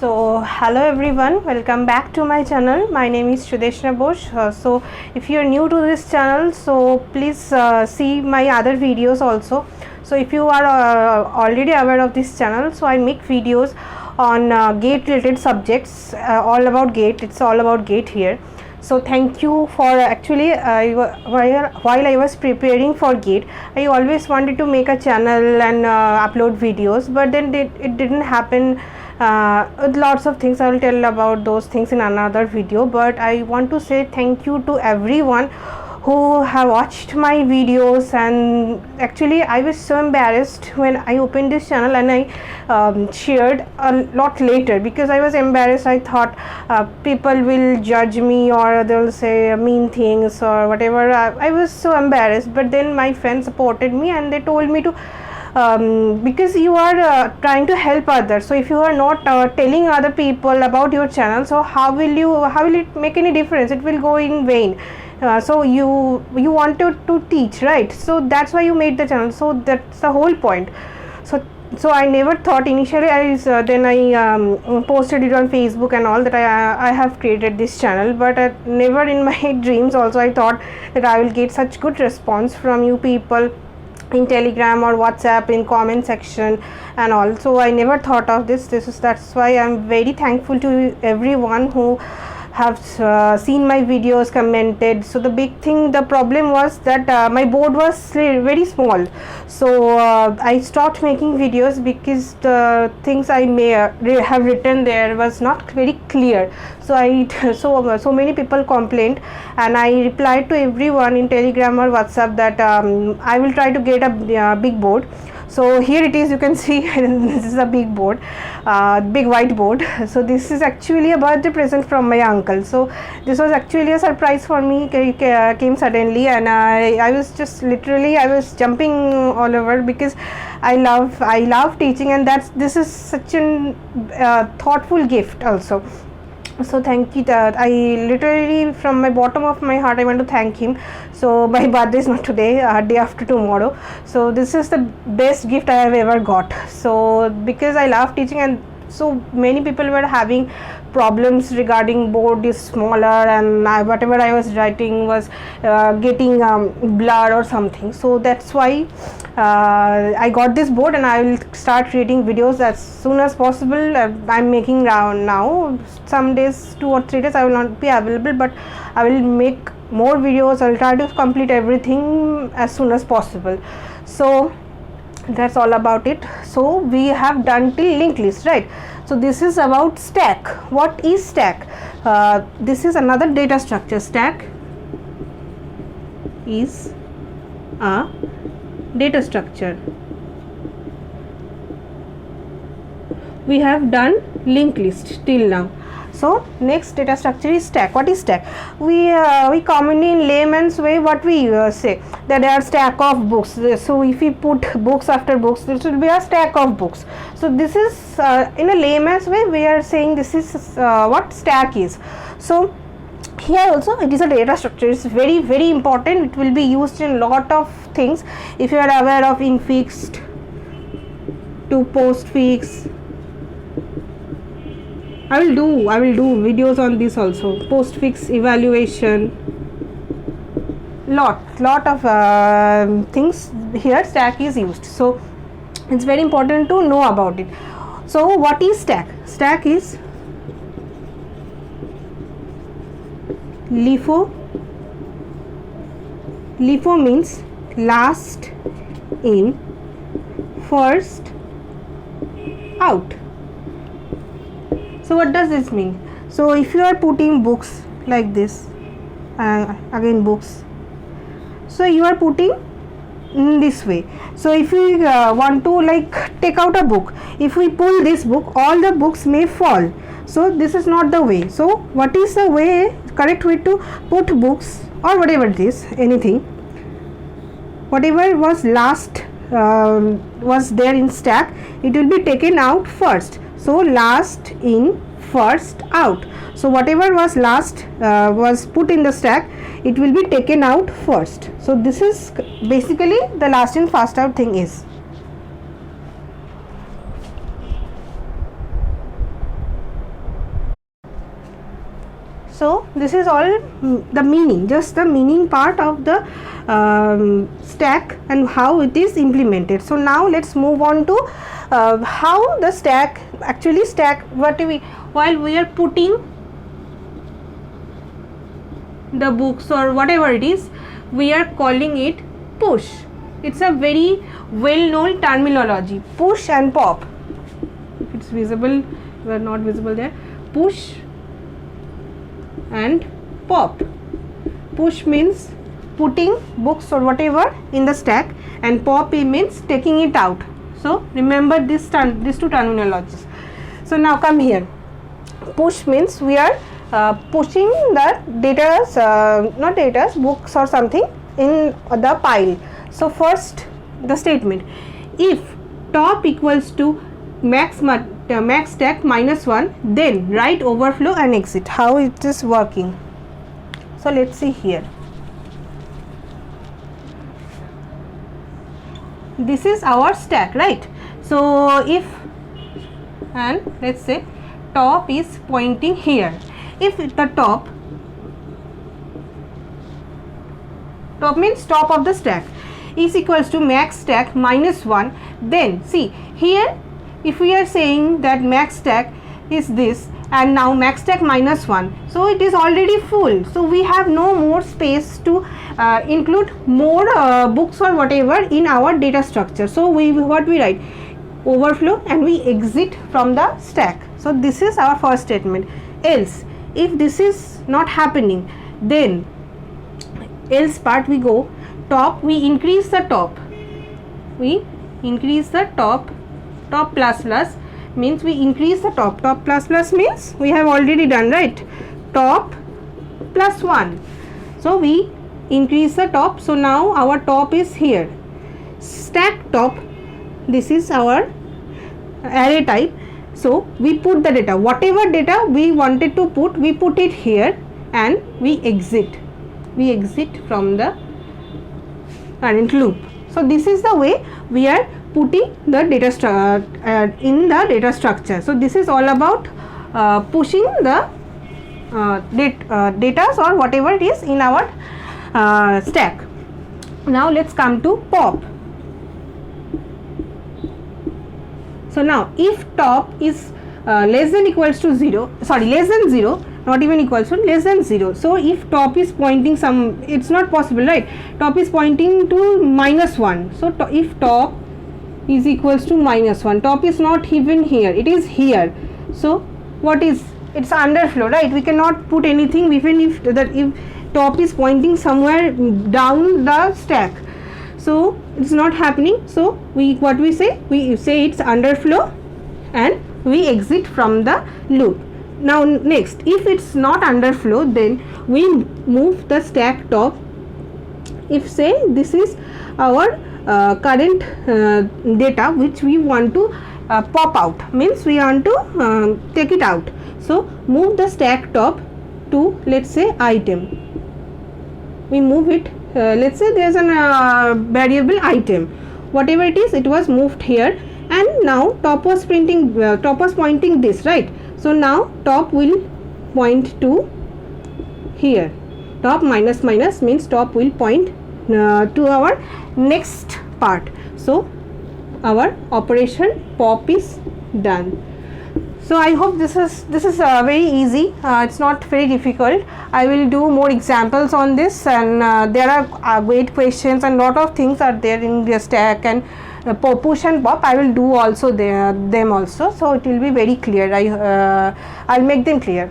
So hello everyone, welcome back to my channel. My name is Sudeshna Bosh. So if you are new to this channel, so please see my other videos also. So if you are already aware of this channel, so I make videos on GATE related subjects, all about GATE. It's all about GATE here. So thank you for actually while I was preparing for GATE, I always wanted to make a channel and upload videos, but then it didn't happen. With lots of things, I will tell about those things in another video, but I want to say thank you to everyone who have watched my videos. And actually I was so embarrassed when I opened this channel and I shared a lot later, because I was embarrassed. I thought people will judge me or they'll say mean things or whatever. I was so embarrassed, but then my friends supported me and they told me to because you are trying to help others, so if you are not telling other people about your channel, so how will it make any difference? It will go in vain. So you wanted to teach, right? So that's why you made the channel. So that's the whole point. So I never thought initially. Then I posted it on Facebook and all that I have created this channel, but never in my dreams also I thought that I will get such good response from you people in Telegram or WhatsApp, in comment section and all. So I never thought of this. That's why I'm very thankful to everyone who have seen my videos, commented. So the problem was that my board was very small, so I stopped making videos because the things I may have written there was not very clear. So so many people complained, and I replied to everyone in Telegram or WhatsApp that I will try to get a big board. So here it is, you can see this is a big board, big white board. So this is actually a birthday present from my uncle. So this was actually a surprise for me, came suddenly, and I was just literally, I was jumping all over, because I love teaching, and this is such an thoughtful gift also. So thank you. I literally, from my bottom of my heart, I want to thank him. So my birthday is not today, day after tomorrow. So this is the best gift I have ever got. So because I love teaching, and so many people were having problems regarding board is smaller, and whatever I was writing was getting blur or something. So that's why I got this board, and I will start creating videos as soon as possible. I'm making now. Some days, 2 or 3 days I will not be available, but I will make more videos. I will try to complete everything as soon as possible. So that's all about it. So we have done till linked list, right? So this is about stack. What is stack? This is another data structure. Stack is a data structure. We have done linked list till now. So next data structure is stack. What is stack? We commonly in layman's way, what we say, that there are stack of books. So if we put books after books, this will be a stack of books. So this is in a layman's way we are saying this is what stack is. So here also it is a data structure. It's very important. It will be used in lot of things. If you are aware of infixed to postfix, I will do videos on this also. Postfix evaluation, lot of things here stack is used. So it's very important to know about it. So what is stack? Stack is LIFO. LIFO means last in, first out. So what does this mean? So if you are putting books like this, again books, so you are putting in this way. So if we want to like take out a book, if we pull this book, all the books may fall. So this is not the way. So what is the way, correct way to put books or whatever it is, anything, whatever was last was there in stack, it will be taken out first. So last in, first out. So whatever was last was put in the stack, it will be taken out first. So this is basically the last in first out thing is. So this is all the meaning, just the meaning part of the stack and how it is implemented. So now let's move on to how the stack actually while we are putting the books or whatever it is, we are calling it push. It's a very well known terminology, push and pop. It's visible, we are not visible there. Push and pop. Push means putting books or whatever in the stack, and pop means taking it out. So remember these two terminologies. So now come here. Push means we are pushing the books or something in the pile. So first the statement, if top equals to max stack minus 1, then write overflow and exit. How it is working? So let's see here. This is our stack, right? So if, and let's say top is pointing here. If the top means top of the stack is equals to max stack minus 1, then see here, if we are saying that max stack is this and now max stack minus 1, so it is already full, so we have no more space to include more books or whatever in our data structure. So what we write, overflow, and we exit from the stack. So this is our first statement. Else, if this is not happening, then else part we go top, we increase the top, top plus plus means we increase the top plus plus means we have already done, right? Top plus 1, so we increase the top. So now our top is here, stack top, this is our array type. So we put the data, whatever data we wanted to put, we put it here and we exit from the current loop. So this is the way we are putting the data in the data structure. So this is all about pushing the data or whatever it is in our stack. Now let's come to pop. So now if top is less than 0, not even equals to, less than 0. So if top is pointing it's not possible, right? Top is pointing to minus 1. So if top is equals to minus 1, top is not even here, it is here. So what is, it's underflow, right? We cannot put anything even if top is pointing somewhere down the stack. So it's not happening. So we say it's underflow and we exit from the loop. Now next, if it's not underflow, then we move the stack top. If say this is our current data which we want to pop out, means we want to take it out. So move the stack top to, let's say, item. We move it, let's say there is a variable item, whatever it is, it was moved here, and now top was pointing this, right? So now top will point to here. Top minus minus means top will point to our next part. So our operation pop is done. So I hope this is very easy. It's not very difficult. I will do more examples on this, and there are great questions and lot of things are there in the stack and push and pop. I will do also them also, so it will be very clear. I'll make them clear.